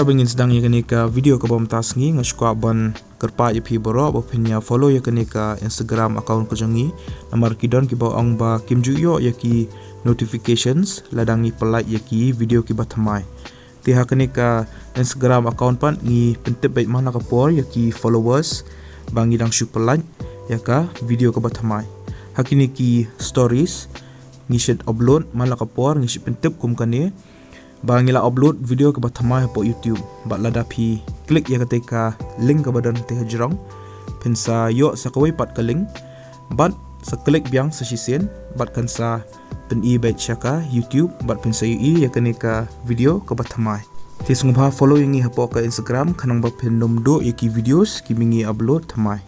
Namaskar bengin sedang ya kenika video ke bawah tasngi ngeskua ban kerpa ipi borok bapinya follow ya kenika Instagram account ko jangi namar kidon ki bawah ang ba kim juyo ya ki notifications ladangi pelike ya ki video ki batamai tiha kenika Instagram account pan ngi pentep baik mana kapor ya ki followers bangi dang shu pelike ya ka video ke batamai hakini ki stories ngi shed upload mana kapor ngi shed pentep kum kane bangila upload video ke batamai po YouTube bat ladapi klik ya ketika link ke badan teh jerong pensa yo sakawai pat ke link bat seklik biang sesisen bat kansa pen i baik syaka YouTube bat pensa i ya kenika video ke batamai ti sungba follow yang i hapo ke Instagram kanang ba pen nomdo iki videos ki mingi upload tamai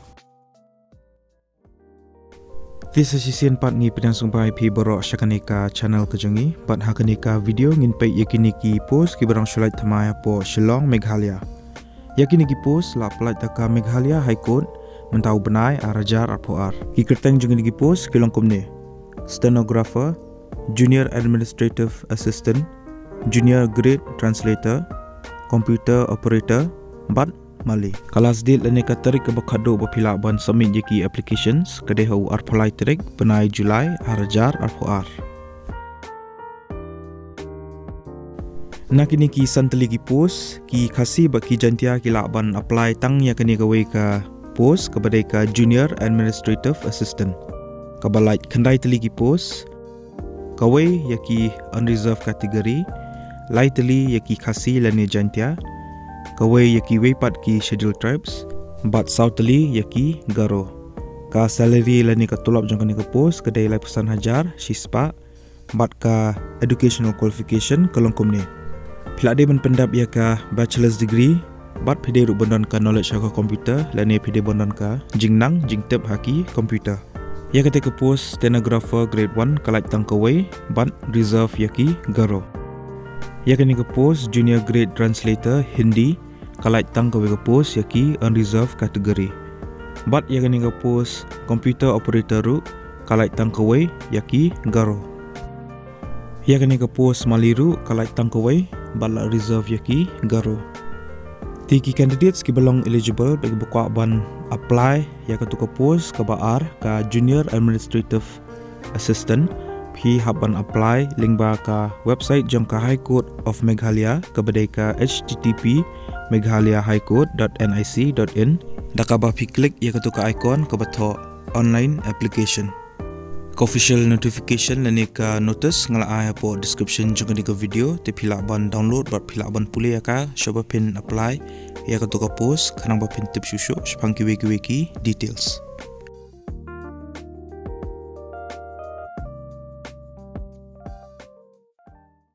di sesisian part ni pedang sumpai pi borok syakanika channel kejongi pat hakanika video ngin pay yakini ki post ki barang shulai thamaya po Shillong Meghalaya yakini ki post la apply taka Meghalaya High Court mentau benai arajar arpoar ki kerteng jungin ki post kilong komne stenographer, junior administrative assistant, junior grade translator, computer operator bat Mali. Kalas dil lene katarik ke bakado bapila ban submit yaki applications kadehau arpalai tarik penai Julai arajar arpoar. Nakini ki santali ki post ki khasi baki jantia ki laban apply tang ya kini gawe ka post kepada ka junior administrative assistant. Kabalai kandai tali ki post gawe yaki unreserved category lai tali yaki khasi lene jantia kawai yaki weipat ki scheduled tribes bat sautali yaki garo ka salary lani ka tulap jong kani ka post kedai lai pesan hajar shispa bat ka educational qualification kalongkom ni pilade ban pendap ya ka bachelor's degree bat pide ru bondan ka knowledge ka computer lani pide bondan ka jingnang jingtep haki computer ya kate ka post stenographer grade 1 kalai tang kawai bat reserve yaki garo ya kani ka post junior grade translator Hindi kalai tang ka post yaki unreserved category bat ya kani ka post computer operator ru kalai tang ka yaki garo ya kani ka post maliru kalai tang ka bala reserve yaki garo tiki candidates ki belong eligible bagi buka ban apply ya ka tuka post ka baar ka junior administrative assistant pi haban apply link ba ka website jong ka High Court of Meghalaya kabadai ka http://meghalayahighcourt.nic.in daka ba pi klik ya ka icon ka bato online application ka official notification lani ka notice ngala ay po description jong ka video te pila ban download bat pila ban puli ya ka shoba pin apply ya ka post kanang ba pin tip shusho spangki wiki details